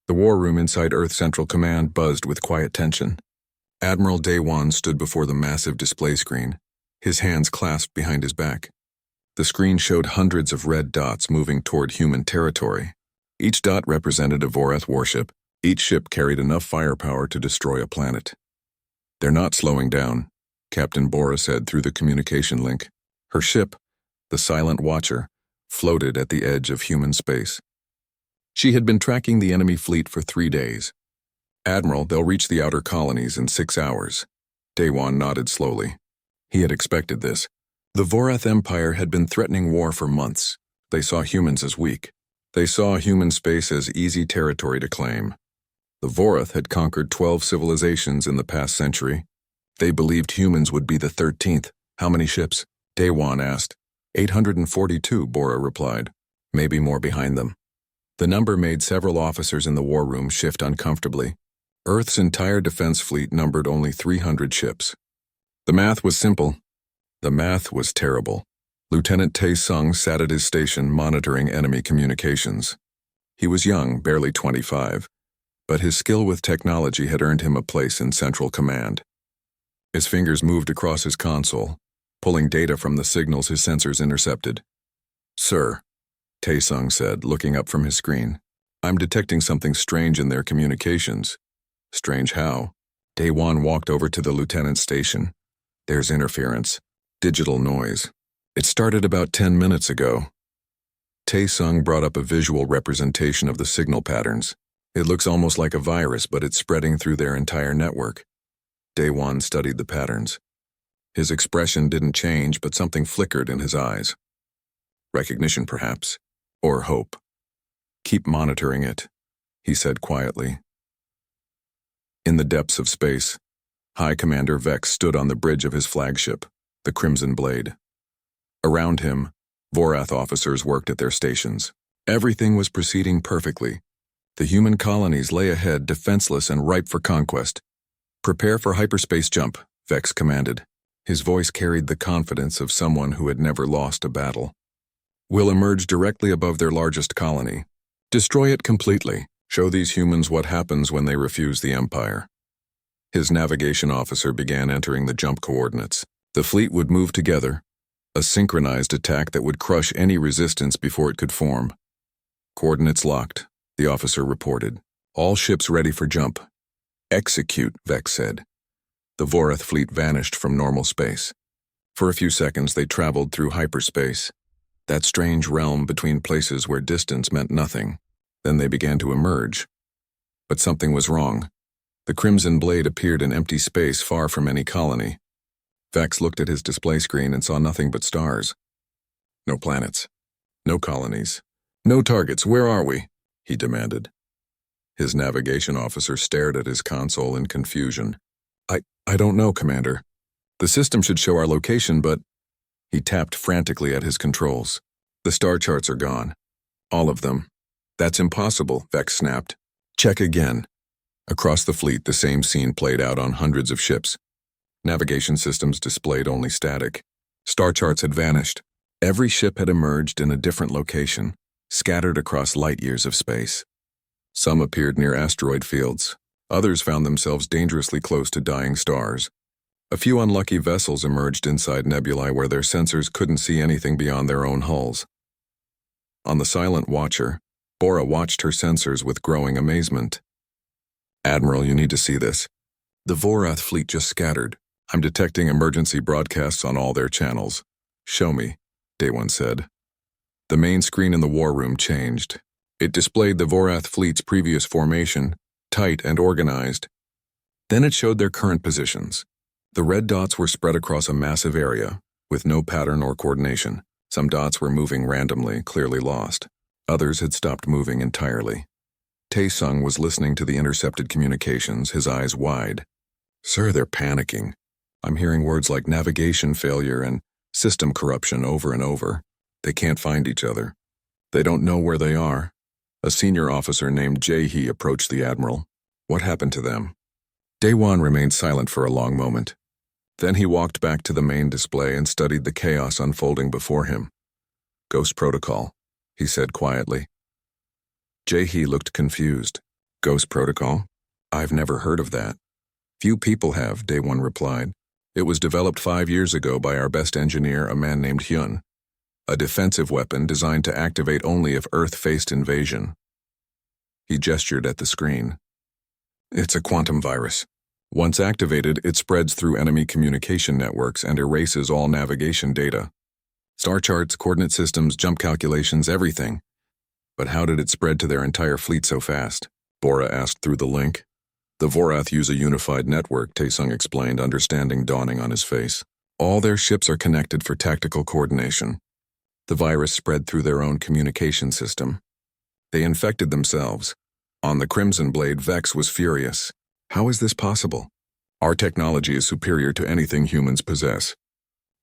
The war room inside Earth Central Command buzzed with quiet tension. Admiral Day-Wan stood before the massive display screen, his hands clasped behind his back. The screen showed hundreds of red dots moving toward human territory. Each dot represented a Vorath warship. Each ship carried enough firepower to destroy a planet. "They're not slowing down," Captain Bora said through the communication link. Her ship, the Silent Watcher, floated at the edge of human space. She had been tracking the enemy fleet for 3 days. "Admiral, they'll reach the outer colonies in 6 hours. Day-Wan nodded slowly. He had expected this. The Vorath Empire had been threatening war for months. They saw humans as weak. They saw human space as easy territory to claim. The Vorath had conquered 12 civilizations in the past century. They believed humans would be the 13th. "How many ships?" Day-Wan asked. 842, Bora replied. "Maybe more behind them." The number made several officers in the war room shift uncomfortably. Earth's entire defense fleet numbered only 300 ships. The math was simple. The math was terrible. Lieutenant Tae-sung sat at his station monitoring enemy communications. He was young, barely 25, but his skill with technology had earned him a place in Central Command. His fingers moved across his console, pulling data from the signals his sensors intercepted. "Sir," Tae-sung said, looking up from his screen, "I'm detecting something strange in their communications." "Strange how?" Day-Wan walked over to the lieutenant's station. "There's interference. Digital noise. It started about 10 minutes ago." Tae-sung brought up a visual representation of the signal patterns. "It looks almost like a virus, but it's spreading through their entire network." Day-Wan studied the patterns. His expression didn't change, but something flickered in his eyes. Recognition, perhaps. Or hope. "Keep monitoring it," he said quietly. In the depths of space, High Commander Vex stood on the bridge of his flagship, the Crimson Blade. Around him, Vorath officers worked at their stations. Everything was proceeding perfectly. The human colonies lay ahead, defenseless and ripe for conquest. "Prepare for hyperspace jump," Vex commanded. His voice carried the confidence of someone who had never lost a battle. "We'll emerge directly above their largest colony. Destroy it completely. Show these humans what happens when they refuse the Empire." His navigation officer began entering the jump coordinates. The fleet would move together, a synchronized attack that would crush any resistance before it could form. "Coordinates locked," the officer reported. "All ships ready for jump." "Execute," Vex said. The Vorath fleet vanished from normal space. For a few seconds they traveled through hyperspace, that strange realm between places where distance meant nothing. Then they began to emerge. But something was wrong. The Crimson Blade appeared in empty space far from any colony. Vex looked at his display screen and saw nothing but stars. No planets. No colonies. No targets. "Where are we?" he demanded. His navigation officer stared at his console in confusion. I don't know, Commander. The system should show our location, but..." He tapped frantically at his controls. "The star charts are gone. All of them." "That's impossible," Vex snapped. "Check again." Across the fleet, the same scene played out on hundreds of ships. Navigation systems displayed only static. Star charts had vanished. Every ship had emerged in a different location, scattered across light years of space. Some appeared near asteroid fields. Others found themselves dangerously close to dying stars. A few unlucky vessels emerged inside nebulae where their sensors couldn't see anything beyond their own hulls. On the Silent Watcher, Bora watched her sensors with growing amazement. "Admiral, you need to see this. The Vorath fleet just scattered. I'm detecting emergency broadcasts on all their channels." "Show me," Day-Wan said. The main screen in the war room changed. It displayed the Vorath fleet's previous formation, tight and organized. Then it showed their current positions. The red dots were spread across a massive area, with no pattern or coordination. Some dots were moving randomly, clearly lost. Others had stopped moving entirely. Tae-sung was listening to the intercepted communications, his eyes wide. "Sir, they're panicking. I'm hearing words like navigation failure and system corruption over and over. They can't find each other. They don't know where they are." A senior officer named Jae-hee approached the Admiral. "What happened to them?" Day-Wan remained silent for a long moment. Then he walked back to the main display and studied the chaos unfolding before him. "Ghost Protocol," he said quietly. Jae-hee looked confused. Ghost Protocol? I've never heard of that. Few people have, Day One replied. It was developed 5 years ago by our best engineer, a man named Hyun. A defensive weapon designed to activate only if Earth faced invasion. He gestured at the screen. It's a quantum virus. Once activated, it spreads through enemy communication networks and erases all navigation data. Star charts, coordinate systems, jump calculations, everything. But how did it spread to their entire fleet so fast? Bora asked through the link. The Vorath use a unified network, Taesung explained, understanding dawning on his face. All their ships are connected for tactical coordination. The virus spread through their own communication system. They infected themselves. On the Crimson Blade, Vex was furious. How is this possible? Our technology is superior to anything humans possess.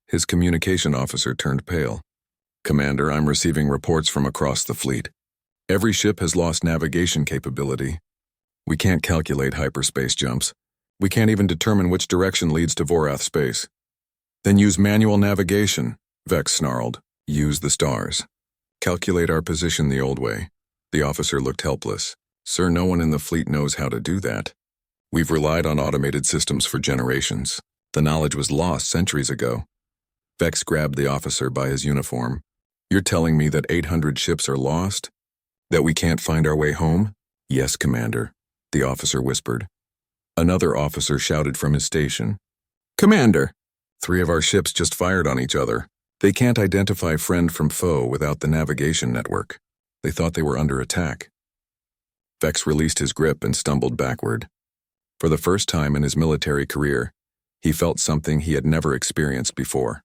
His communication officer turned pale. Commander, I'm receiving reports from across the fleet. Every ship has lost navigation capability. We can't calculate hyperspace jumps. We can't even determine which direction leads to Vorath space. Then use manual navigation, Vex snarled. Use the stars. Calculate our position the old way. The officer looked helpless. Sir, no one in the fleet knows how to do that. We've relied on automated systems for generations. The knowledge was lost centuries ago. Vex grabbed the officer by his uniform. You're telling me that 800 ships are lost? That we can't find our way home? Yes, Commander, the officer whispered. Another officer shouted from his station. Commander! 3 of our ships just fired on each other. They can't identify friend from foe without the navigation network. They thought they were under attack. Vex released his grip and stumbled backward. For the first time in his military career, he felt something he had never experienced before.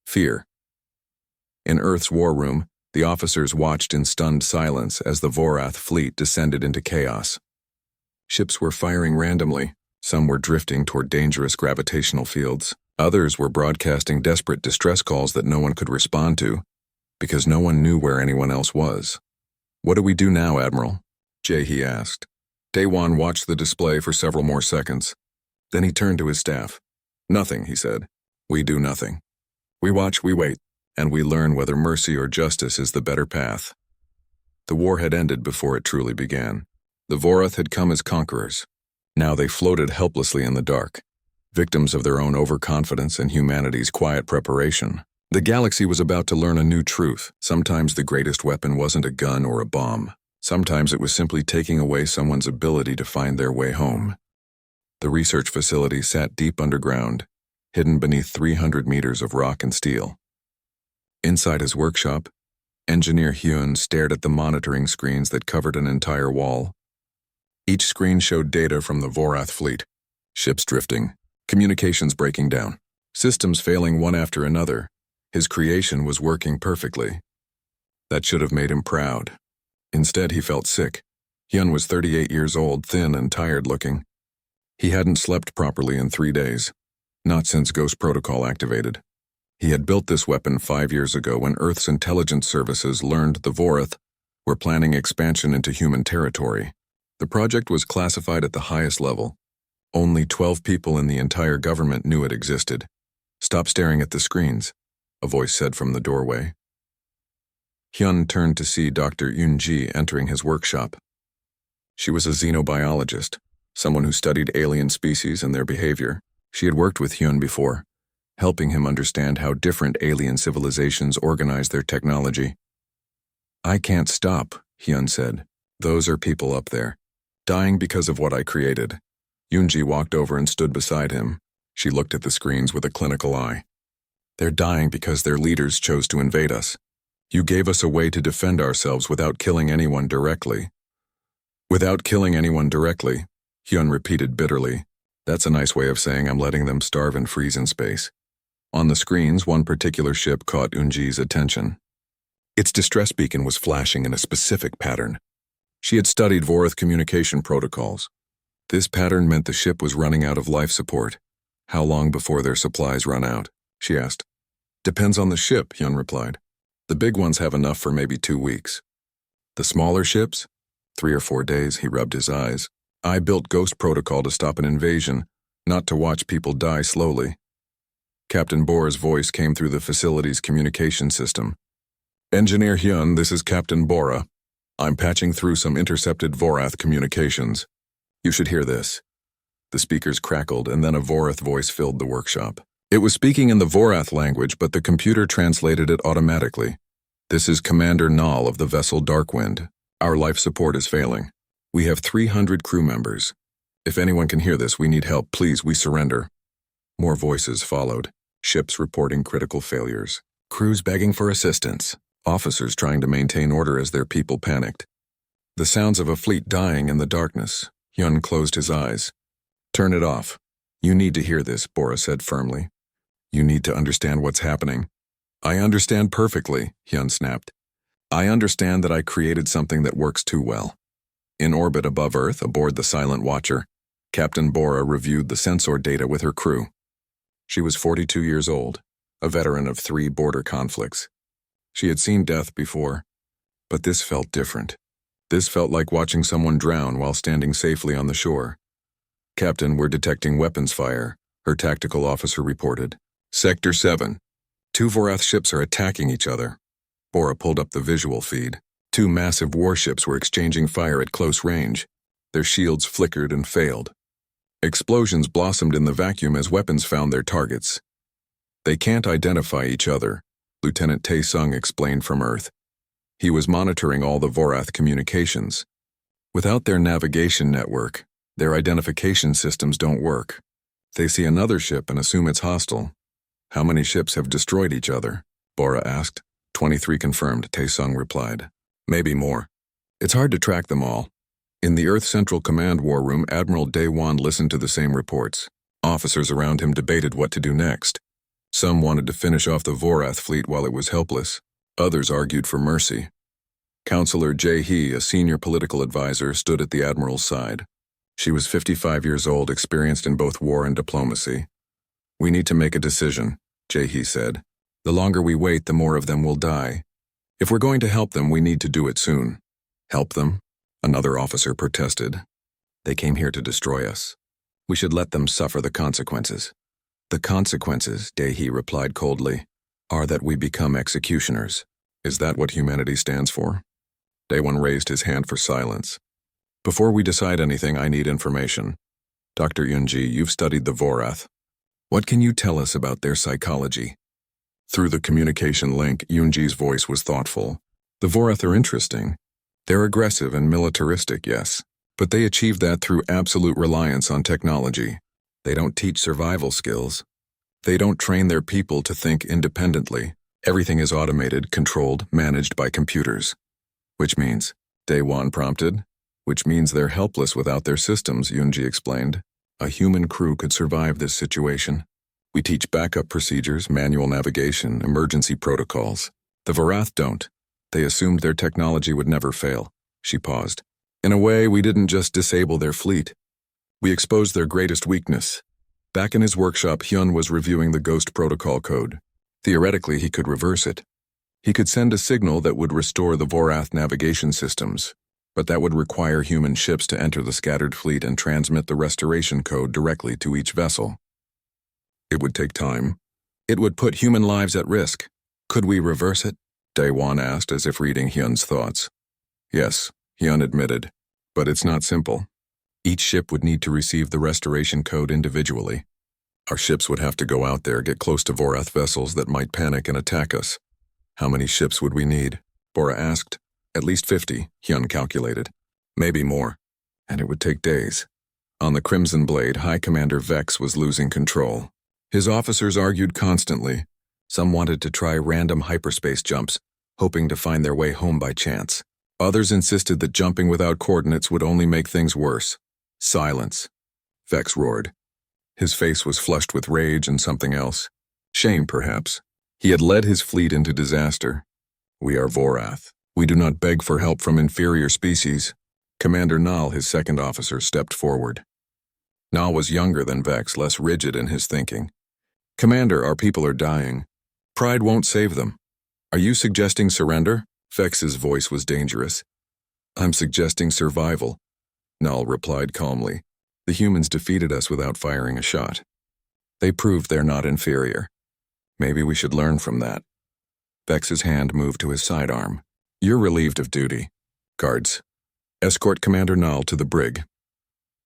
Fear. In Earth's war room, the officers watched in stunned silence as the Vorath fleet descended into chaos. Ships were firing randomly. Some were drifting toward dangerous gravitational fields. Others were broadcasting desperate distress calls that no one could respond to, because no one knew where anyone else was. What do we do now, Admiral? Jae-hee asked. Daewon watched the display for several more seconds. Then he turned to his staff. Nothing, he said. We do nothing. We watch, we wait, and we learn whether mercy or justice is the better path. The war had ended before it truly began. The Vorath had come as conquerors. Now they floated helplessly in the dark, victims of their own overconfidence and humanity's quiet preparation. The galaxy was about to learn a new truth. Sometimes the greatest weapon wasn't a gun or a bomb. Sometimes it was simply taking away someone's ability to find their way home. The research facility sat deep underground, hidden beneath 300 meters of rock and steel. Inside his workshop, Engineer Hyun stared at the monitoring screens that covered an entire wall. Each screen showed data from the Vorath fleet. Ships drifting, communications breaking down, systems failing one after another. His creation was working perfectly. That should have made him proud. Instead, he felt sick. Hyun was 38 years old, thin and tired-looking. He hadn't slept properly in 3 days, not since Ghost Protocol activated. He had built this weapon 5 years ago when Earth's intelligence services learned the Vorath were planning expansion into human territory. The project was classified at the highest level. Only 12 people in the entire government knew it existed. Stop staring at the screens, a voice said from the doorway. Hyun turned to see Dr. Yoon-ji entering his workshop. She was a xenobiologist, someone who studied alien species and their behavior. She had worked with Hyun before, helping him understand how different alien civilizations organize their technology. I can't stop, Hyun said. Those are people up there, dying because of what I created. Yoon-ji walked over and stood beside him. She looked at the screens with a clinical eye. They're dying because their leaders chose to invade us. You gave us a way to defend ourselves without killing anyone directly. Without killing anyone directly, Hyun repeated bitterly. That's a nice way of saying I'm letting them starve and freeze in space. On the screens, one particular ship caught Yoon-ji's attention. Its distress beacon was flashing in a specific pattern. She had studied Vorath communication protocols. This pattern meant the ship was running out of life support. How long before their supplies run out? She asked. Depends on the ship, Hyun replied. The big ones have enough for maybe 2 weeks. The smaller ships? 3 or 4 days, he rubbed his eyes. I built Ghost Protocol to stop an invasion, not to watch people die slowly. Captain Bora's voice came through the facility's communication system. Engineer Hyun, this is Captain Bora. I'm patching through some intercepted Vorath communications. You should hear this." The speakers crackled, and then a Vorath voice filled the workshop. It was speaking in the Vorath language, but the computer translated it automatically. "This is Commander Nall of the vessel Darkwind. Our life support is failing. We have 300 crew members. If anyone can hear this, we need help. Please, we surrender." More voices followed, ships reporting critical failures, crews begging for assistance, officers trying to maintain order as their people panicked. The sounds of a fleet dying in the darkness. Hyun closed his eyes. "Turn it off. You need to hear this," Bora said firmly. "You need to understand what's happening." "I understand perfectly," Hyun snapped. "I understand that I created something that works too well." In orbit above Earth, aboard the Silent Watcher, Captain Bora reviewed the sensor data with her crew. She was 42 years old, a veteran of 3 border conflicts. She had seen death before, but this felt different. This felt like watching someone drown while standing safely on the shore. "Captain, we're detecting weapons fire," her tactical officer reported. "Sector 7. 2 Vorath ships are attacking each other." Bora pulled up the visual feed. 2 massive warships were exchanging fire at close range. Their shields flickered and failed. Explosions blossomed in the vacuum as weapons found their targets. "They can't identify each other," Lieutenant Tae-sung explained from Earth. He was monitoring all the Vorath communications. Without their navigation network, their identification systems don't work. They see another ship and assume it's hostile. "How many ships have destroyed each other?" Bora asked. 23 confirmed, Tae-sung replied. "Maybe more. It's hard to track them all." In the Earth Central Command war room, Admiral Daewon listened to the same reports. Officers around him debated what to do next. Some wanted to finish off the Vorath fleet while it was helpless. Others argued for mercy. Counselor Jae-hee, a senior political advisor, stood at the Admiral's side. She was 55 years old, experienced in both war and diplomacy. "We need to make a decision," Jae-hee said. "The longer we wait, the more of them will die. If we're going to help them, we need to do it soon." "Help them?" Another officer protested. "They came here to destroy us. We should let them suffer the consequences." "The consequences," Jae-hee replied coldly, "are that we become executioners." "Is that what humanity stands for?" Daewon raised his hand for silence. "Before we decide anything, I need information. Dr. Yoonji, you've studied the Vorath. What can you tell us about their psychology?" Through the communication link, Yoonji's voice was thoughtful. "The Vorath are interesting. They're aggressive and militaristic, yes, but they achieve that through absolute reliance on technology. They don't teach survival skills. They don't train their people to think independently. Everything is automated, controlled, managed by computers." "Which means?" Daewon prompted. "Which means they're helpless without their systems," Yoonji explained. "A human crew could survive this situation. We teach backup procedures, manual navigation, emergency protocols. The Vorath don't. They assumed their technology would never fail." She paused. "In a way, we didn't just disable their fleet. We exposed their greatest weakness." Back in his workshop, Hyun was reviewing the Ghost Protocol code. Theoretically, he could reverse it. He could send a signal that would restore the Vorath navigation systems, but that would require human ships to enter the scattered fleet and transmit the restoration code directly to each vessel. It would take time. It would put human lives at risk. "Could we reverse it?" Daewon asked, as if reading Hyun's thoughts. "Yes," Hyun admitted, "but it's not simple. Each ship would need to receive the restoration code individually. Our ships would have to go out there, get close to Vorath vessels that might panic and attack us." "How many ships would we need?" Bora asked. "At least 50, Hyun calculated. Maybe more. And it would take days." On the Crimson Blade, High Commander Vex was losing control. His officers argued constantly. Some wanted to try random hyperspace jumps, hoping to find their way home by chance. Others insisted that jumping without coordinates would only make things worse. "Silence," Vex roared. His face was flushed with rage and something else. Shame, perhaps. He had led his fleet into disaster. "We are Vorath. We do not beg for help from inferior species." Commander Nall, his second officer, stepped forward. Nall was younger than Vex, less rigid in his thinking. "Commander, our people are dying. Pride won't save them. Are you suggesting surrender?" Vex's voice was dangerous. "I'm suggesting survival," Nall replied calmly. "The humans defeated us without firing a shot. They proved they're not inferior. Maybe we should learn from that." Vex's hand moved to his sidearm. "You're relieved of duty. Guards, escort Commander Nal to the brig.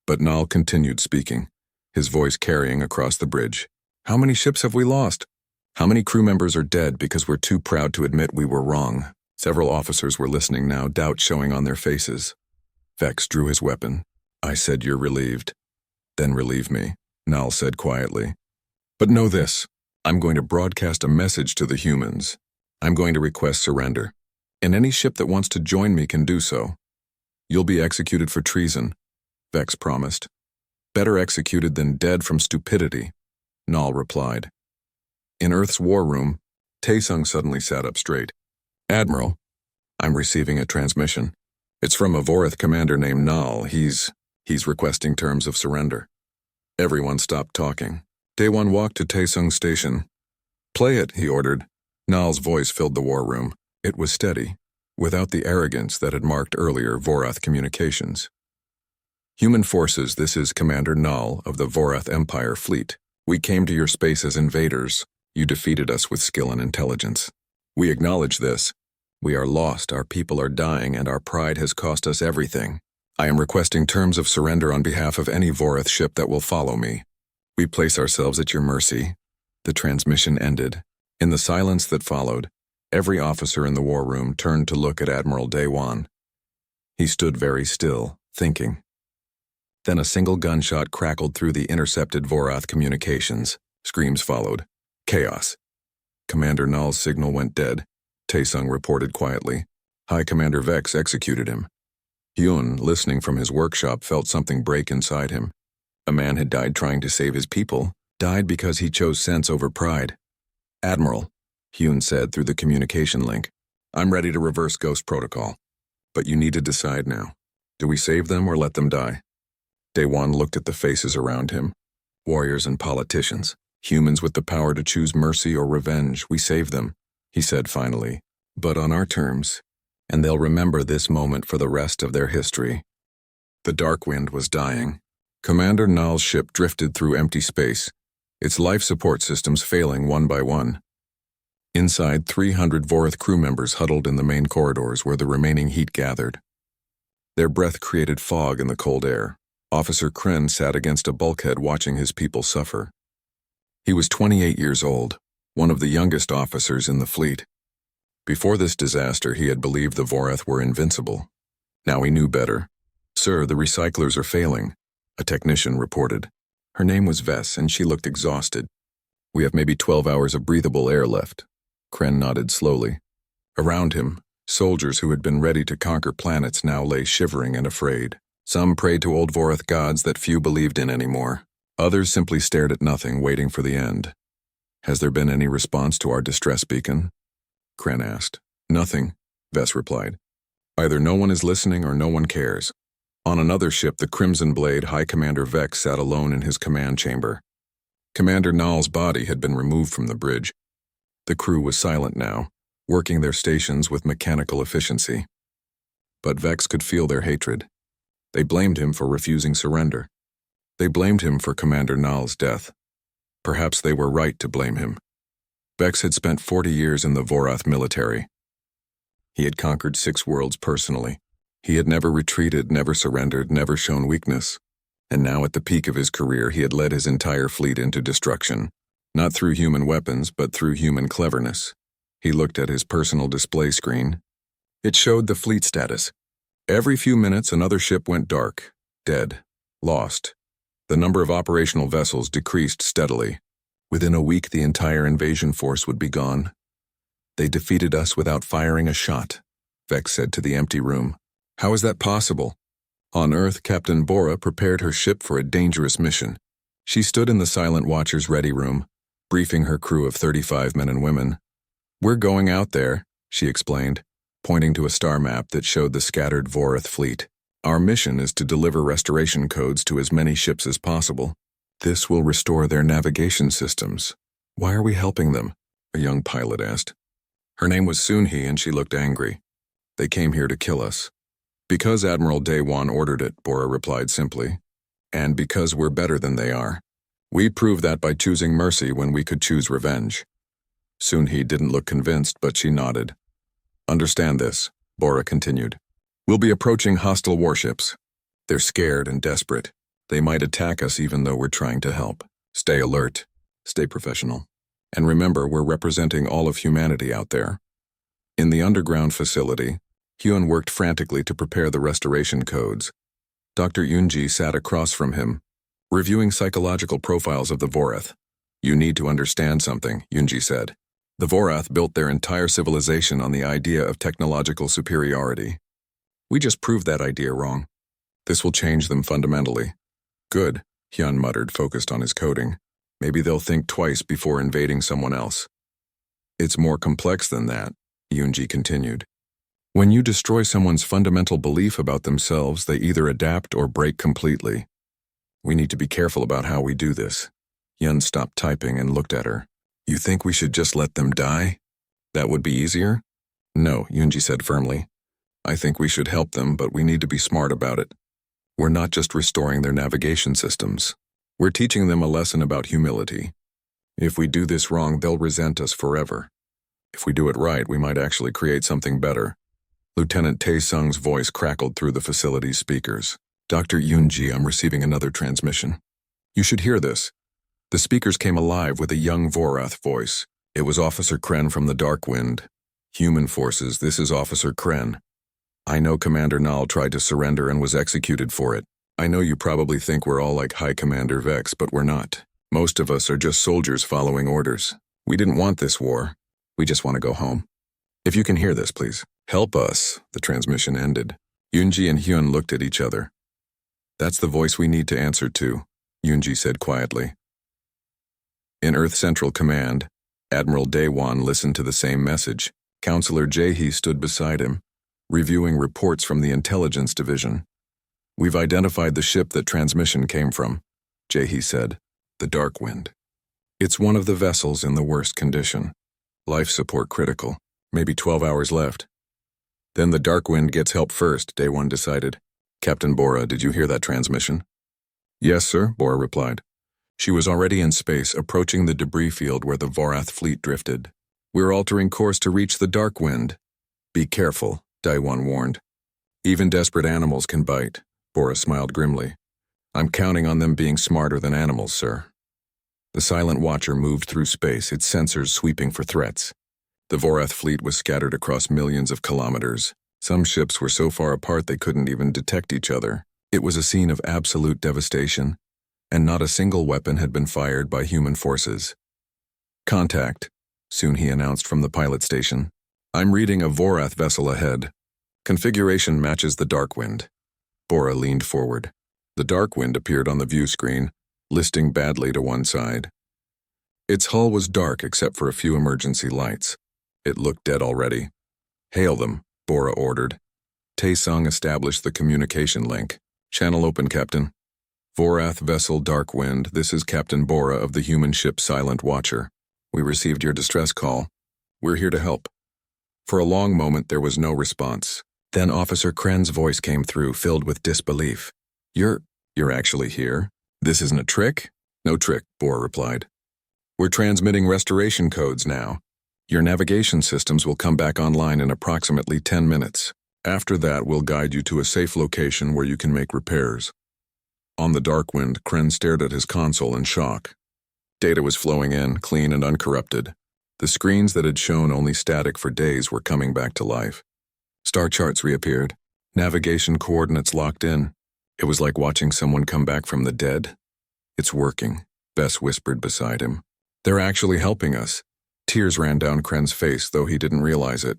But Nal continued speaking, his voice carrying across the bridge. How many ships have we lost? How many crew members are dead because we're too proud to admit we were wrong? Several officers were listening now, doubt showing on their faces. Vex drew his weapon. I said you're relieved. Then relieve me, Nal said quietly. But know this, I'm going to broadcast a message to the humans. I'm going to request surrender. And any ship that wants to join me can do so. You'll be executed for treason, Vex promised. Better executed than dead from stupidity, Nal replied. In Earth's war room, Taesung suddenly sat up straight. Admiral, I'm receiving a transmission. It's from a Vorath commander named Nal. He's requesting terms of surrender. Everyone stopped talking. Daewon walked to Taesung's station. Play it, he ordered. Nal's voice filled the war room. It was steady, without the arrogance that had marked earlier Vorath communications. Human forces, this is Commander Nal of the Vorath Empire fleet. We came to your space as invaders. You defeated us with skill and intelligence. We acknowledge this. We are lost, our people are dying, and our pride has cost us everything. I am requesting terms of surrender on behalf of any Vorath ship that will follow me. We place ourselves at your mercy. The transmission ended. In the silence that followed, every officer in the war room turned to look at Admiral Daewon. He stood very still, thinking. Then a single gunshot crackled through the intercepted Vorath communications. Screams followed. Chaos. Commander Nal's signal went dead, Taesung reported quietly. High Commander Vex executed him. Hyun, listening from his workshop, felt something break inside him. A man had died trying to save his people, died because he chose sense over pride. Admiral, Hyun said through the communication link, I'm ready to reverse Ghost Protocol. But you need to decide now. Do we save them or let them die? Daewon looked at the faces around him. Warriors and politicians. Humans with the power to choose mercy or revenge. We save them, he said finally, but on our terms, and they'll remember this moment for the rest of their history. The dark wind was dying. Commander Nal's ship drifted through empty space, its life support systems failing one by one. Inside, 300 Vorath crew members huddled in the main corridors where the remaining heat gathered. Their breath created fog in the cold air. Officer Kren sat against a bulkhead watching his people suffer. He was 28 years old, one of the youngest officers in the fleet. Before this disaster, he had believed the Vorath were invincible. Now he knew better. Sir, the recyclers are failing, a technician reported. Her name was Vess, and she looked exhausted. We have maybe 12 hours of breathable air left. Kren nodded slowly. Around him, soldiers who had been ready to conquer planets now lay shivering and afraid. Some prayed to old Vorath gods that few believed in anymore. Others simply stared at nothing, waiting for the end. Has there been any response to our distress beacon? Kren asked. Nothing, Vess replied. Either no one is listening or no one cares. On another ship, the Crimson Blade, High Commander Vex sat alone in his command chamber. Commander Nal's body had been removed from the bridge. The crew was silent now, working their stations with mechanical efficiency. But Vex could feel their hatred. They blamed him for refusing surrender. They blamed him for Commander Nal's death. Perhaps they were right to blame him. Vex had spent 40 years in the Vorath military. He had conquered 6 worlds personally. He had never retreated, never surrendered, never shown weakness. And now at the peak of his career, he had led his entire fleet into destruction. Not through human weapons, but through human cleverness. He looked at his personal display screen. It showed the fleet status. Every few minutes, another ship went dark, dead, lost. The number of operational vessels decreased steadily. Within a week, the entire invasion force would be gone. They defeated us without firing a shot, Vex said to the empty room. How is that possible? On Earth, Captain Bora prepared her ship for a dangerous mission. She stood in the Silent Watcher's ready room, briefing her crew of 35 men and women. We're going out there, she explained, pointing to a star map that showed the scattered Vorath fleet. Our mission is to deliver restoration codes to as many ships as possible. This will restore their navigation systems. Why are we helping them? A young pilot asked. Her name was Soonhee and she looked angry. They came here to kill us. Because Admiral Daewon ordered it, Bora replied simply. And because we're better than they are. We proved that by choosing mercy when we could choose revenge. Soonhee didn't look convinced, but she nodded. Understand this, Bora continued. We'll be approaching hostile warships. They're scared and desperate. They might attack us even though we're trying to help. Stay alert. Stay professional. And remember, we're representing all of humanity out there. In the underground facility, Hyun worked frantically to prepare the restoration codes. Dr. Yoonji sat across from him, reviewing psychological profiles of the Vorath. You need to understand something, Yoonji said. The Vorath built their entire civilization on the idea of technological superiority. We just proved that idea wrong. This will change them fundamentally. Good, Hyun muttered, focused on his coding. Maybe they'll think twice before invading someone else. It's more complex than that, Yoonji continued. When you destroy someone's fundamental belief about themselves, they either adapt or break completely. We need to be careful about how we do this. Hyun stopped typing and looked at her. You think we should just let them die? That would be easier? No, Yoonji said firmly. I think we should help them, but we need to be smart about it. We're not just restoring their navigation systems. We're teaching them a lesson about humility. If we do this wrong, they'll resent us forever. If we do it right, we might actually create something better. Lieutenant Tae-sung's voice crackled through the facility's speakers. Dr. Yoonji, I'm receiving another transmission. You should hear this. The speakers came alive with a young Vorath voice. It was Officer Kren from the Dark Wind. Human forces, this is Officer Kren. I know Commander Nal tried to surrender and was executed for it. I know you probably think we're all like High Commander Vex, but we're not. Most of us are just soldiers following orders. We didn't want this war. We just want to go home. If you can hear this, please. Help us. The transmission ended. Yoonji and Hyun looked at each other. That's the voice we need to answer to, Yoonji said quietly. In Earth Central Command, Admiral Daewon listened to the same message. Counselor Jae-hee stood beside him, reviewing reports from the Intelligence Division. We've identified the ship that transmission came from, Jae-hee said. The Dark Wind. It's one of the vessels in the worst condition. Life support critical. Maybe 12 hours left. Then the Dark Wind gets help first, Daewon decided. Captain Bora, did you hear that transmission? Yes, sir, Bora replied. She was already in space, approaching the debris field where the Vorath fleet drifted. We're altering course to reach the Dark Wind. Be careful, Daewon warned. Even desperate animals can bite, Bora smiled grimly. I'm counting on them being smarter than animals, sir. The Silent Watcher moved through space, its sensors sweeping for threats. The Vorath fleet was scattered across millions of kilometers. Some ships were so far apart they couldn't even detect each other. It was a scene of absolute devastation, and not a single weapon had been fired by human forces. Contact, soon he announced from the pilot station. I'm reading a Vorath vessel ahead. Configuration matches the Dark Wind. Bora leaned forward. The Dark Wind appeared on the view screen, listing badly to one side. Its hull was dark except for a few emergency lights. It looked dead already. Hail them, Bora ordered. Tae-sung established the communication link. Channel open, Captain. Vorath vessel Dark Wind, this is Captain Bora of the human ship Silent Watcher. We received your distress call. We're here to help. For a long moment there was no response. Then Officer Kren's voice came through, filled with disbelief. You're actually here? This isn't a trick? No trick, Bora replied. We're transmitting restoration codes now. Your navigation systems will come back online in approximately 10 minutes. After that, we'll guide you to a safe location where you can make repairs. On the Dark Wind, Kren stared at his console in shock. Data was flowing in, clean and uncorrupted. The screens that had shown only static for days were coming back to life. Star charts reappeared. Navigation coordinates locked in. It was like watching someone come back from the dead. It's working, Bess whispered beside him. They're actually helping us. Tears ran down Kren's face, though he didn't realize it.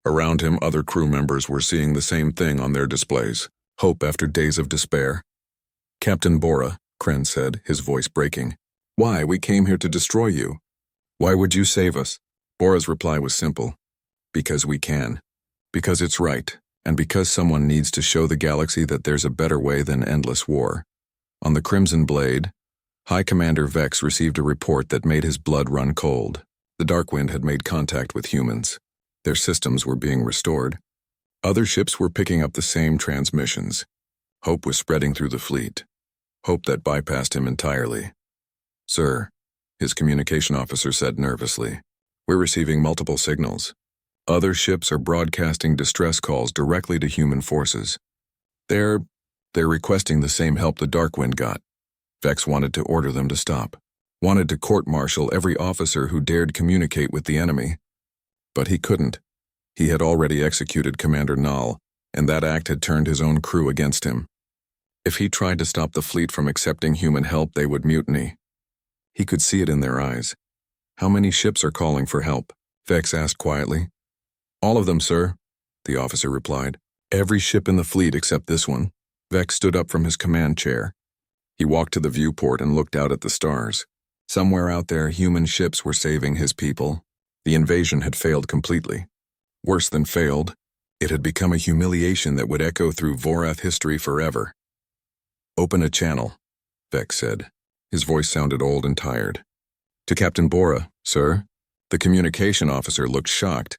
Around him, other crew members were seeing the same thing on their displays. Hope after days of despair. Captain Bora, Kren said, his voice breaking. Why? We came here to destroy you. Why would you save us? Bora's reply was simple. Because we can. Because it's right. And because someone needs to show the galaxy that there's a better way than endless war. On the Crimson Blade, High Commander Vex received a report that made his blood run cold. The Dark Wind had made contact with humans. Their systems were being restored. Other ships were picking up the same transmissions. Hope was spreading through the fleet. Hope that bypassed him entirely. Sir, his communication officer said nervously, we're receiving multiple signals. Other ships are broadcasting distress calls directly to human forces. They're requesting the same help the Darkwind got. Vex wanted to order them to stop. Wanted to court-martial every officer who dared communicate with the enemy. But he couldn't. He had already executed Commander Null, and that act had turned his own crew against him. If he tried to stop the fleet from accepting human help, they would mutiny. He could see it in their eyes. "How many ships are calling for help?" Vex asked quietly. "All of them, sir," the officer replied. "Every ship in the fleet except this one." Vex stood up from his command chair. He walked to the viewport and looked out at the stars. Somewhere out there, human ships were saving his people. The invasion had failed completely. Worse than failed, it had become a humiliation that would echo through Vorath history forever. "Open a channel," Vex said. His voice sounded old and tired. "To Captain Bora, sir." The communication officer looked shocked.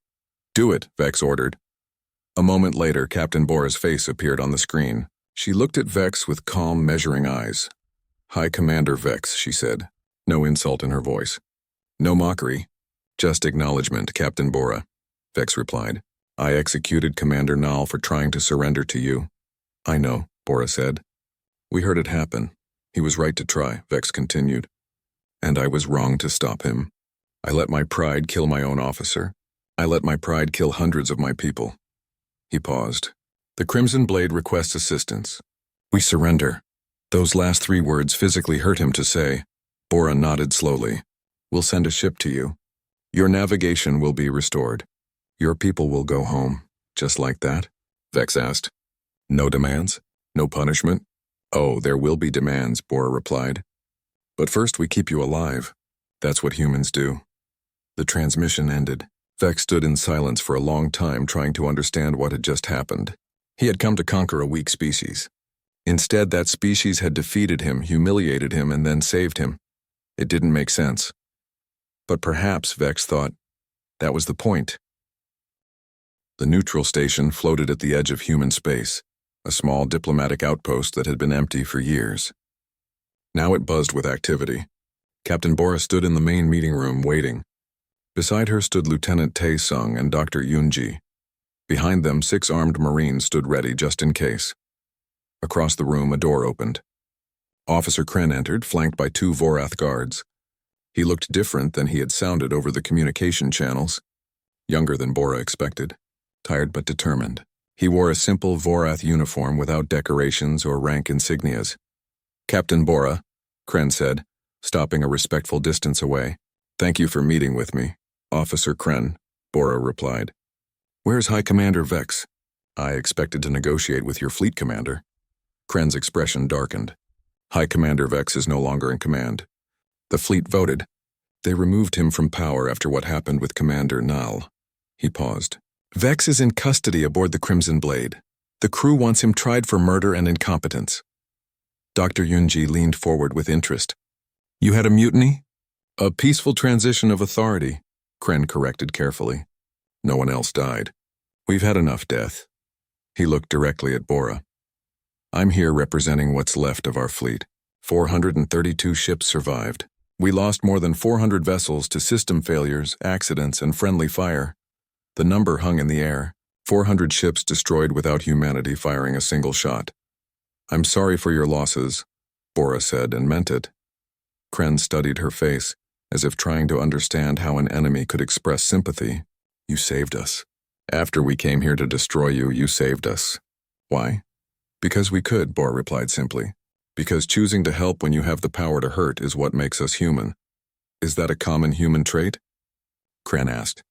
"Do it," Vex ordered. A moment later, Captain Bora's face appeared on the screen. She looked at Vex with calm, measuring eyes. "High Commander Vex," she said, no insult in her voice. "No mockery, just acknowledgement, Captain Bora," Vex replied. "I executed Commander Null for trying to surrender to you." "I know," Bora said. "We heard it happen. He was right to try," Vex continued. "And I was wrong to stop him. I let my pride kill my own officer. I let my pride kill hundreds of my people." He paused. "The Crimson Blade requests assistance. We surrender." Those last 3 words physically hurt him to say. Bora nodded slowly. "We'll send a ship to you. Your navigation will be restored. Your people will go home, just like that?" Vex asked. "No demands? No punishment?" "Oh, there will be demands," Bora replied. "But first we keep you alive. That's what humans do." The transmission ended. Vex stood in silence for a long time, trying to understand what had just happened. He had come to conquer a weak species. Instead, that species had defeated him, humiliated him, and then saved him. It didn't make sense. But perhaps, Vex thought, that was the point. The neutral station floated at the edge of human space, a small diplomatic outpost that had been empty for years. Now it buzzed with activity. Captain Bora stood in the main meeting room, waiting. Beside her stood Lieutenant Tae-sung and Dr. Yoonji. Behind them, 6 armed Marines stood ready just in case. Across the room, a door opened. Officer Kren entered, flanked by 2 Vorath guards. He looked different than he had sounded over the communication channels. Younger than Bora expected, tired but determined. He wore a simple Vorath uniform without decorations or rank insignias. "Captain Bora," Kren said, stopping a respectful distance away. "Thank you for meeting with me." "Officer Kren," Bora replied. "Where's High Commander Vex?" "I expected to negotiate with your fleet commander." Kren's expression darkened. "High Commander Vex is no longer in command. The fleet voted. They removed him from power after what happened with Commander Null." He paused. "Vex is in custody aboard the Crimson Blade. The crew wants him tried for murder and incompetence." Dr. Yoonji leaned forward with interest. "You had a mutiny?" "A peaceful transition of authority," Kren corrected carefully. "No one else died. We've had enough death." He looked directly at Bora. "I'm here representing what's left of our fleet. 432 ships survived. We lost more than 400 vessels to system failures, accidents, and friendly fire. The number hung in the air. 400 ships destroyed without humanity firing a single shot. I'm sorry for your losses," Bora said, and meant it. Kren studied her face, as if trying to understand how an enemy could express sympathy. "You saved us. After we came here to destroy you, you saved us." "Why?" "Because we could," Bora replied simply. "Because choosing to help when you have the power to hurt is what makes us human." "Is that a common human trait?" Kren asked.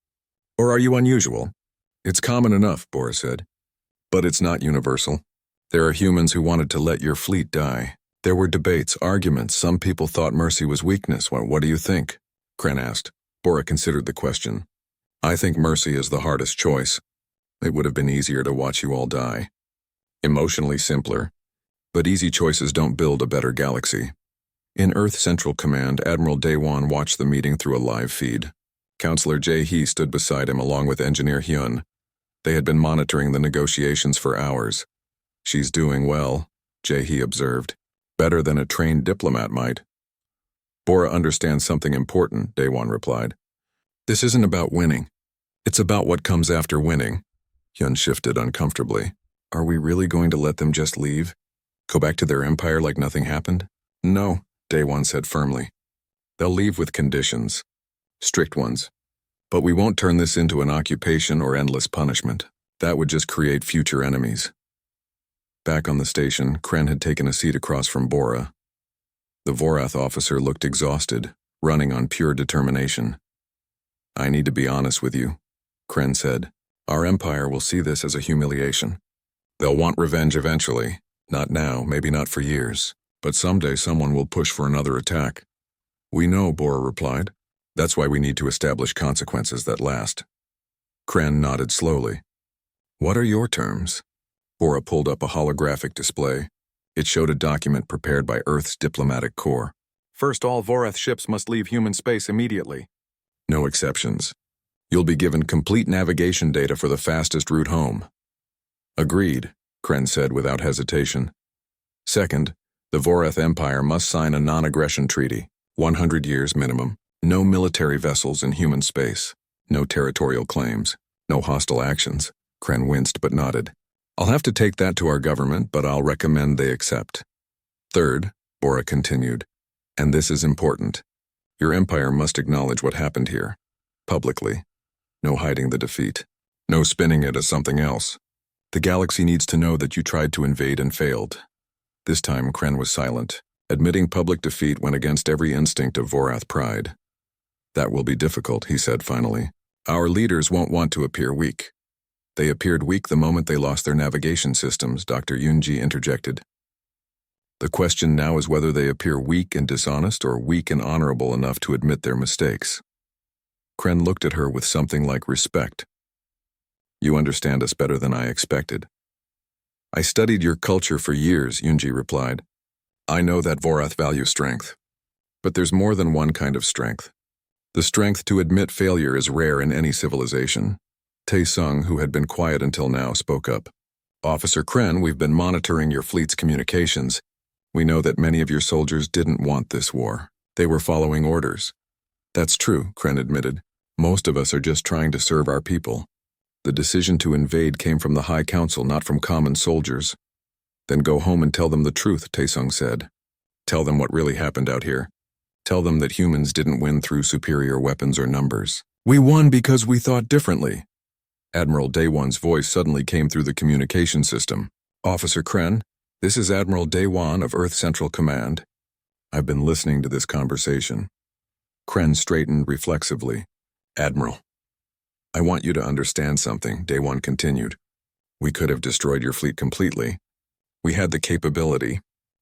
"Or are you unusual?" "It's common enough," Bora said. "But it's not universal. There are humans who wanted to let your fleet die. There were debates, arguments. Some people thought mercy was weakness. What do you think?" Kren asked. Bora considered the question. "I think mercy is the hardest choice. It would have been easier to watch you all die. Emotionally simpler. But easy choices don't build a better galaxy." In Earth Central Command, Admiral Daewon watched the meeting through a live feed. Counselor Jae-hee stood beside him along with Engineer Hyun. They had been monitoring the negotiations for hours. "She's doing well," Jae-hee observed. "Better than a trained diplomat might." "Bora understands something important," Daewon replied. "This isn't about winning. It's about what comes after winning. Hyun shifted uncomfortably. Are we really going to let them just leave? Go back to their empire like nothing happened? No, Daewon said firmly. They'll leave with conditions. Strict ones. But we won't turn this into an occupation or endless punishment. That would just create future enemies. Back on the station, Kren had taken a seat across from Bora. The Vorath officer looked exhausted, running on pure determination. I need to be honest with you, Kren said. Our empire will see this as a humiliation. They'll want revenge eventually. Not now, maybe not for years. But someday someone will push for another attack. We know, Bora replied. That's why we need to establish consequences that last. Kren nodded slowly. What are your terms? Bora pulled up a holographic display. It showed a document prepared by Earth's diplomatic corps. First, all Vorath ships must leave human space immediately. No exceptions. You'll be given complete navigation data for the fastest route home. Agreed, Kren said without hesitation. Second, the Vorath Empire must sign a non-aggression treaty, 100 years minimum. No military vessels in human space. No territorial claims. No hostile actions. Kren winced but nodded. I'll have to take that to our government, but I'll recommend they accept. Third, Bora continued, and this is important. Your empire must acknowledge what happened here. Publicly. No hiding the defeat. No spinning it as something else. The galaxy needs to know that you tried to invade and failed. This time, Kren was silent. Admitting public defeat went against every instinct of Vorath pride. That will be difficult, he said finally. Our leaders won't want to appear weak. They appeared weak the moment they lost their navigation systems, Dr. Yoonji interjected. The question now is whether they appear weak and dishonest or weak and honorable enough to admit their mistakes. Kren looked at her with something like respect. You understand us better than I expected. I studied your culture for years, Yoonji replied. I know that Vorath value strength. But there's more than one kind of strength. The strength to admit failure is rare in any civilization. Tae-sung, who had been quiet until now, spoke up. Officer Kren, we've been monitoring your fleet's communications. We know that many of your soldiers didn't want this war. They were following orders. That's true, Kren admitted. Most of us are just trying to serve our people. The decision to invade came from the High Council, not from common soldiers. Then go home and tell them the truth, Tae-sung said. Tell them what really happened out here. Tell them that humans didn't win through superior weapons or numbers. We won because we thought differently. Admiral Daewon's voice suddenly came through the communication system. Officer Kren, this is Admiral Daewon of Earth Central Command. I've been listening to this conversation. Kren straightened reflexively. Admiral, I want you to understand something, Daewon continued. We could have destroyed your fleet completely. We had the capability.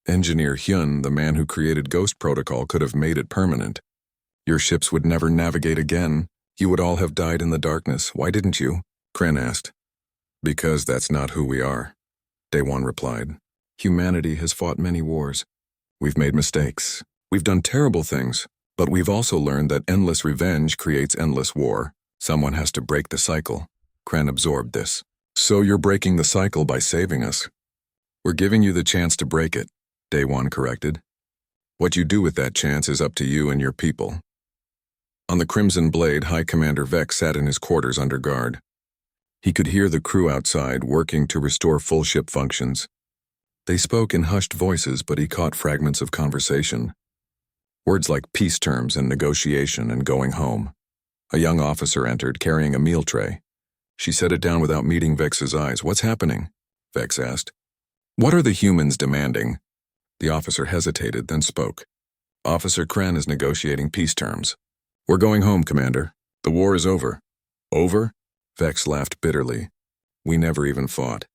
Engineer Hyun, the man who created Ghost Protocol, could have made it permanent. Your ships would never navigate again. You would all have died in the darkness. Why didn't you? Kren asked. Because that's not who we are, Daewon replied. Humanity has fought many wars. We've made mistakes. We've done terrible things. But we've also learned that endless revenge creates endless war. Someone has to break the cycle. Kren absorbed this. So you're breaking the cycle by saving us. We're giving you the chance to break it, Daewon corrected. What you do with that chance is up to you and your people. On the Crimson Blade, High Commander Vex sat in his quarters under guard. He could hear the crew outside working to restore full ship functions. They spoke in hushed voices, but he caught fragments of conversation. Words like peace terms and negotiation and going home. A young officer entered, carrying a meal tray. She set it down without meeting Vex's eyes. What's happening? Vex asked. What are the humans demanding? The officer hesitated, then spoke. Officer Kren is negotiating peace terms. We're going home, Commander. The war is over. Over? Vex laughed bitterly. We never even fought.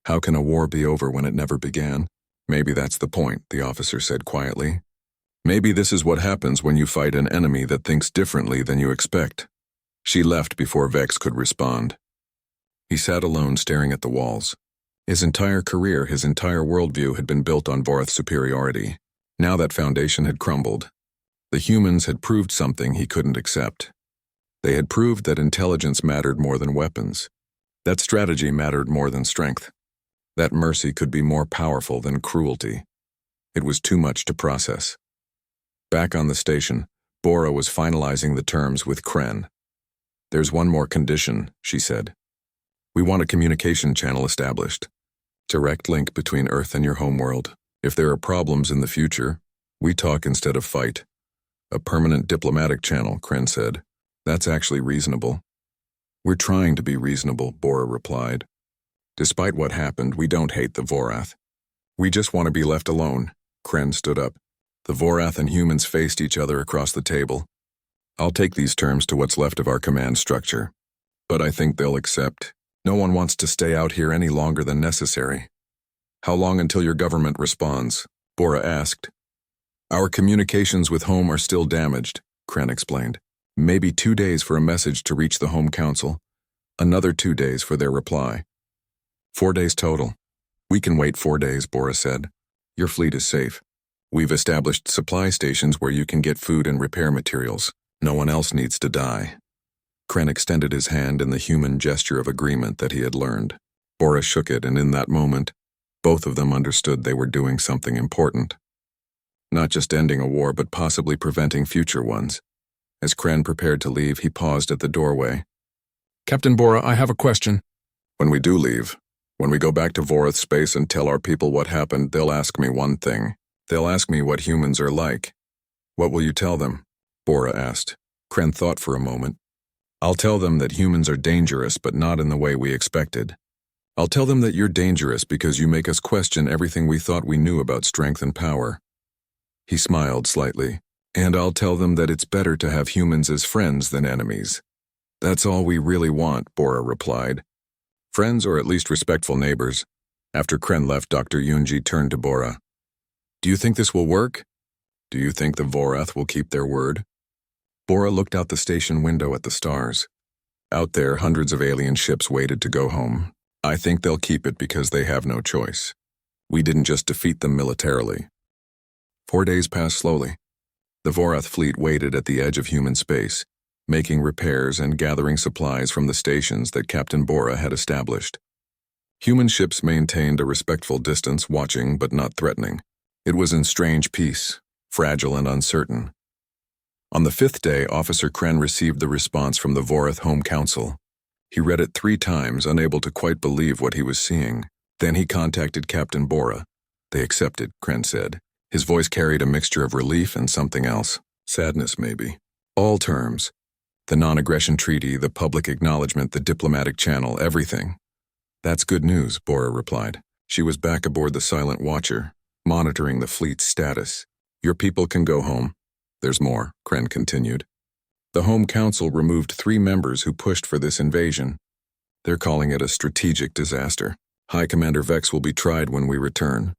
How can a war be over when it never began? Maybe that's the point, the officer said quietly. Maybe this is what happens when you fight an enemy that thinks differently than you expect. She left before Vex could respond. He sat alone staring at the walls. His entire career, his entire worldview had been built on Vorath's superiority. Now that foundation had crumbled. The humans had proved something he couldn't accept. They had proved that intelligence mattered more than weapons. That strategy mattered more than strength. That mercy could be more powerful than cruelty. It was too much to process. Back on the station, Bora was finalizing the terms with Kren. There's one more condition, she said. We want a communication channel established. Direct link between Earth and your homeworld. If there are problems in the future, we talk instead of fight. A permanent diplomatic channel, Kren said. That's actually reasonable. We're trying to be reasonable, Bora replied. Despite what happened, we don't hate the Vorath. We just want to be left alone. Kren stood up. The Vorath and humans faced each other across the table. I'll take these terms to what's left of our command structure. But I think they'll accept. No one wants to stay out here any longer than necessary. How long until your government responds? Bora asked. Our communications with home are still damaged, Kren explained. Maybe 2 days for a message to reach the Home Council. Another 2 days for their reply. 4 days total. We can wait 4 days, Bora said. Your fleet is safe. We've established supply stations where you can get food and repair materials. No one else needs to die. Kren extended his hand in the human gesture of agreement that he had learned. Bora shook it, and in that moment, both of them understood they were doing something important. Not just ending a war, but possibly preventing future ones. As Kren prepared to leave, he paused at the doorway. Captain Bora, I have a question. When we do leave, when we go back to Vorath space and tell our people what happened, they'll ask me one thing. They'll ask me what humans are like. What will you tell them? Bora asked. Kren thought for a moment. I'll tell them that humans are dangerous, but not in the way we expected. I'll tell them that you're dangerous because you make us question everything we thought we knew about strength and power. He smiled slightly. And I'll tell them that it's better to have humans as friends than enemies. That's all we really want, Bora replied. Friends, or at least respectful neighbors. After Kren left, Dr. Yunji turned to Bora. Do you think this will work? Do you think the Vorath will keep their word? Bora looked out the station window at the stars. Out there, hundreds of alien ships waited to go home. I think they'll keep it because they have no choice. We didn't just defeat them militarily. 4 days passed slowly. The Vorath fleet waited at the edge of human space, making repairs and gathering supplies from the stations that Captain Bora had established. Human ships maintained a respectful distance, watching but not threatening. It was in strange peace, fragile and uncertain. On the 5th day, Officer Kren received the response from the Vorath Home Council. He read it 3 times, unable to quite believe what he was seeing. Then he contacted Captain Bora. They accepted, Kren said. His voice carried a mixture of relief and something else. Sadness, maybe. All terms. The non-aggression treaty, the public acknowledgement, the diplomatic channel, everything. That's good news, Bora replied. She was back aboard the Silent Watcher, monitoring the fleet's status. Your people can go home. There's more, Kren continued. The Home Council removed 3 members who pushed for this invasion. They're calling it a strategic disaster. High Commander Vex will be tried when we return.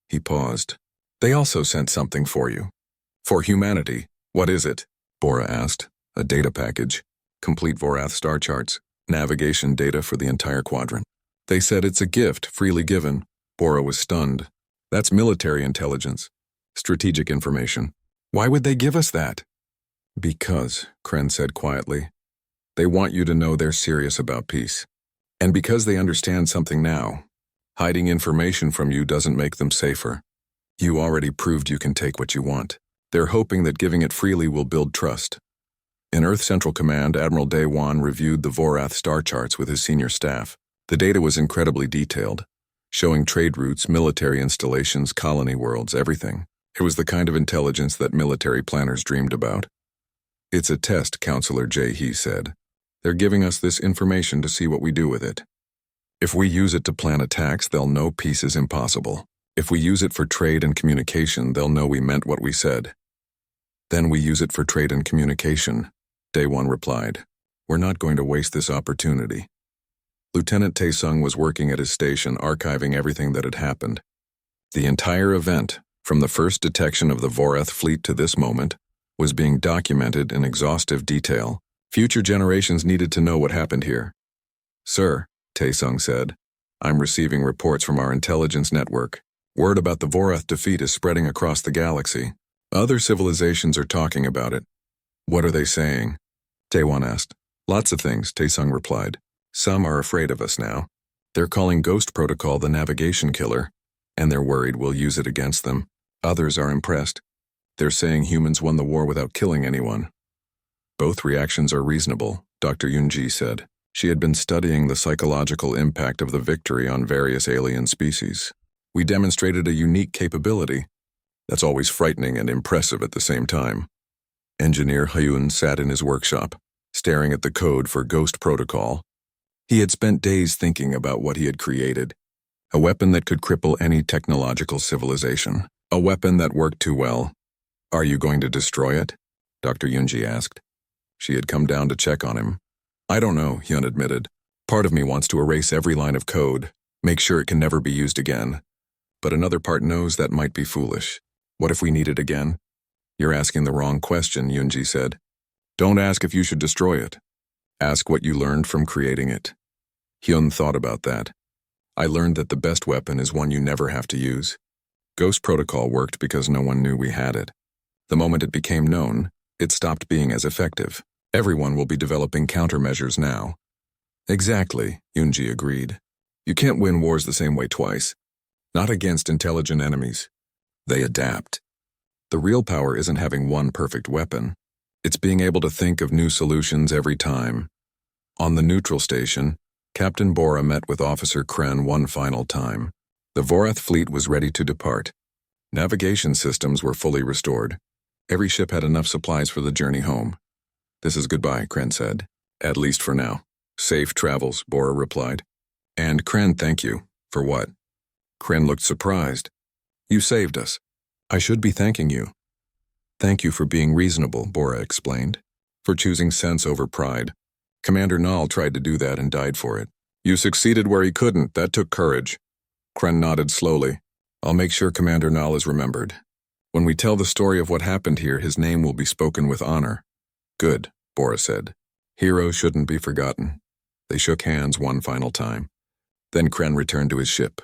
He paused. They also sent something for you. For humanity. What is it? Bora asked. A data package. Complete Vorath star charts. Navigation data for the entire quadrant. They said it's a gift, freely given. Bora was stunned. That's military intelligence. Strategic information. Why would they give us that? Because, Kren said quietly, they want you to know they're serious about peace. And because they understand something now. Hiding information from you doesn't make them safer. You already proved you can take what you want. They're hoping that giving it freely will build trust. In Earth Central Command, Admiral Day-Wan reviewed the Vorath star charts with his senior staff. The data was incredibly detailed, showing trade routes, military installations, colony worlds, everything. It was the kind of intelligence that military planners dreamed about. It's a test, Counselor He said. They're giving us this information to see what we do with it. If we use it to plan attacks, they'll know peace is impossible. If we use it for trade and communication, they'll know we meant what we said. Then we use it for trade and communication, Day-One replied. We're not going to waste this opportunity. Lieutenant Taesung was working at his station, archiving everything that had happened. The entire event, from the first detection of the Vorath fleet to this moment, was being documented in exhaustive detail. Future generations needed to know what happened here. Sir, Taesung said, I'm receiving reports from our intelligence network. Word about the Vorath defeat is spreading across the galaxy. Other civilizations are talking about it. What are they saying? Taewon asked. Lots of things, Taesung replied. Some are afraid of us now. They're calling Ghost Protocol the navigation killer, and they're worried we'll use it against them. Others are impressed. They're saying humans won the war without killing anyone. Both reactions are reasonable, Dr. Yunji said. She had been studying the psychological impact of the victory on various alien species. We demonstrated a unique capability that's always frightening and impressive at the same time. Engineer Hyun sat in his workshop, staring at the code for Ghost Protocol. He had spent days thinking about what he had created. A weapon that could cripple any technological civilization. A weapon that worked too well. Are you going to destroy it? Dr. Yunji asked. She had come down to check on him. I don't know, Hyun admitted. Part of me wants to erase every line of code, make sure it can never be used again. But another part knows that might be foolish. What if we need it again? You're asking the wrong question, Yunji said. Don't ask if you should destroy it. Ask what you learned from creating it. Hyun thought about that. I learned that the best weapon is one you never have to use. Ghost Protocol worked because no one knew we had it. The moment it became known, it stopped being as effective. Everyone will be developing countermeasures now. Exactly, Yunji agreed. You can't win wars the same way twice. Not against intelligent enemies. They adapt. The real power isn't having one perfect weapon. It's being able to think of new solutions every time. On the neutral station, Captain Bora met with Officer Kren one final time. The Vorath fleet was ready to depart. Navigation systems were fully restored. Every ship had enough supplies for the journey home. This is goodbye, Kren said. At least for now. Safe travels, Bora replied. And Kren, thank you. For what? Kren looked surprised. You saved us. I should be thanking you. Thank you for being reasonable, Bora explained. For choosing sense over pride. Commander Nall tried to do that and died for it. You succeeded where he couldn't. That took courage. Kren nodded slowly. I'll make sure Commander Nall is remembered. When we tell the story of what happened here, his name will be spoken with honor. Good, Bora said. Heroes shouldn't be forgotten. They shook hands one final time. Then Kren returned to his ship.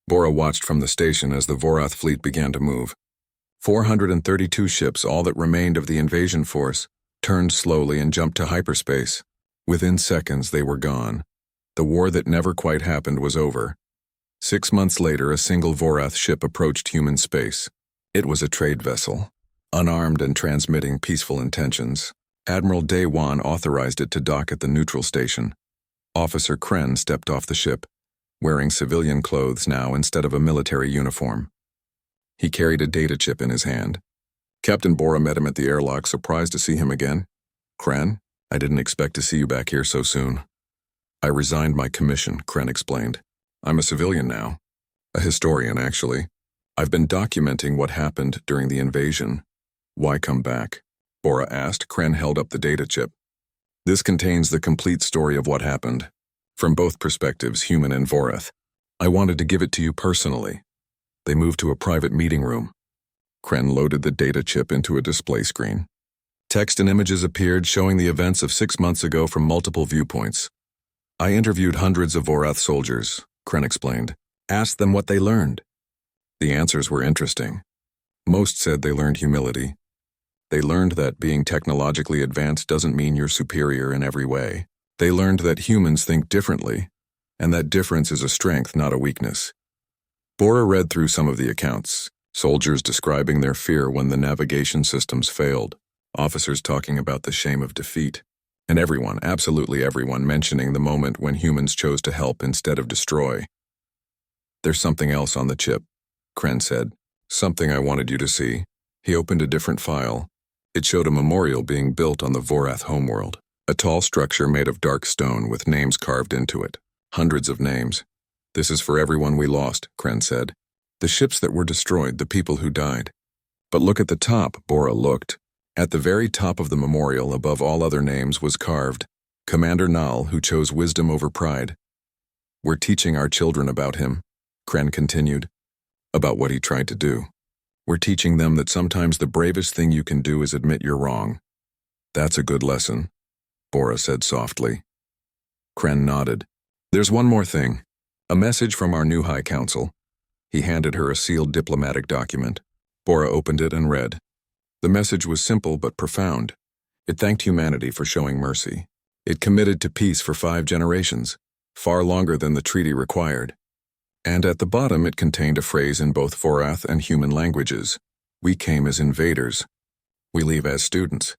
Bora watched from the station as the Vorath fleet began to move. 432 ships, all that remained of the invasion force, turned slowly and jumped to hyperspace. Within seconds, they were gone. The war that never quite happened was over. 6 months later, a single Vorath ship approached human space. It was a trade vessel, unarmed and transmitting peaceful intentions. Admiral Daewon authorized it to dock at the neutral station. Officer Kren stepped off the ship, wearing civilian clothes now instead of a military uniform. He carried a data chip in his hand. Captain Bora met him at the airlock, surprised to see him again. Kren, I didn't expect to see you back here so soon. I resigned my commission, Kren explained. I'm a civilian now. A historian, actually. I've been documenting what happened during the invasion. Why come back? Bora asked. Kren held up the data chip. This contains the complete story of what happened. From both perspectives, human and Vorath. I wanted to give it to you personally. They moved to a private meeting room. Kren loaded the data chip into a display screen. Text and images appeared showing the events of 6 months ago from multiple viewpoints. I interviewed hundreds of Vorath soldiers, Kren explained. Asked them what they learned. The answers were interesting. Most said they learned humility. They learned that being technologically advanced doesn't mean you're superior in every way. They learned that humans think differently, and that difference is a strength, not a weakness. Bora read through some of the accounts, soldiers describing their fear when the navigation systems failed, officers talking about the shame of defeat, and everyone, absolutely everyone, mentioning the moment when humans chose to help instead of destroy. There's something else on the chip, Kren said. Something I wanted you to see. He opened a different file. It showed a memorial being built on the Vorath homeworld. A tall structure made of dark stone with names carved into it. Hundreds of names. This is for everyone we lost, Kren said. The ships that were destroyed, the people who died. But look at the top, Bora looked. At the very top of the memorial, above all other names, was carved, Commander Nall, who chose wisdom over pride. We're teaching our children about him, Kren continued, about what he tried to do. We're teaching them that sometimes the bravest thing you can do is admit you're wrong. That's a good lesson, Bora said softly. Kren nodded. There's one more thing. A message from our new High Council. He handed her a sealed diplomatic document. Bora opened it and read. The message was simple but profound. It thanked humanity for showing mercy. It committed to peace for 5 generations, far longer than the treaty required. And at the bottom it contained a phrase in both Vorath and human languages. We came as invaders. We leave as students.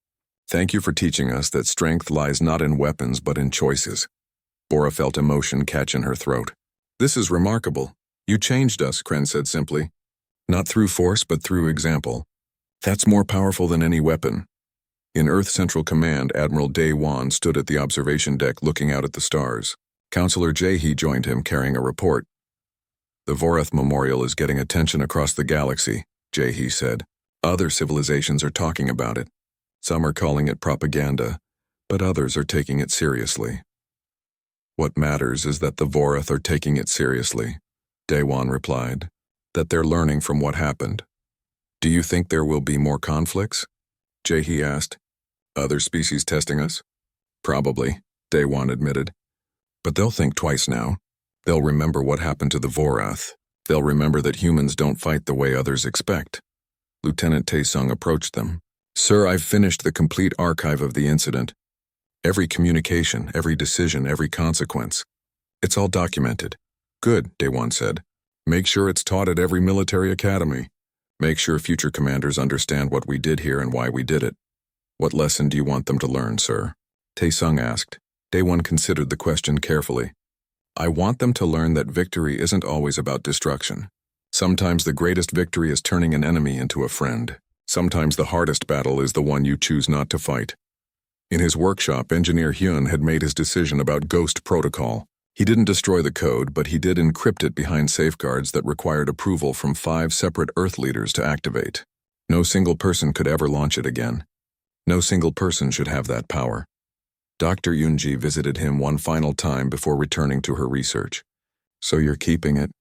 Thank you for teaching us that strength lies not in weapons but in choices. Bora felt emotion catch in her throat. This is remarkable. You changed us, Kren said simply. Not through force but through example. That's more powerful than any weapon. In Earth Central Command, Admiral Day Wan stood at the observation deck looking out at the stars. Counselor Jahe joined him carrying a report. The Vorath Memorial is getting attention across the galaxy, Jahe said. Other civilizations are talking about it. Some are calling it propaganda, but others are taking it seriously. What matters is that the Vorath are taking it seriously, Daewon replied, that they're learning from what happened. Do you think there will be more conflicts? Jahe asked. Other species testing us? Probably, Daewon admitted. But they'll think twice now. They'll remember what happened to the Vorath. They'll remember that humans don't fight the way others expect. Lieutenant Taesung approached them. Sir, I've finished the complete archive of the incident. Every communication, every decision, every consequence. It's all documented. Good, Daewon said. Make sure it's taught at every military academy. Make sure future commanders understand what we did here and why we did it. What lesson do you want them to learn, sir? Taesung asked. Daewon considered the question carefully. I want them to learn that victory isn't always about destruction. Sometimes the greatest victory is turning an enemy into a friend. Sometimes the hardest battle is the one you choose not to fight. In his workshop, Engineer Hyun had made his decision about Ghost Protocol. He didn't destroy the code, but he did encrypt it behind safeguards that required approval from 5 separate Earth leaders to activate. No single person could ever launch it again. No single person should have that power. Dr. Yunji visited him one final time before returning to her research. So you're keeping it,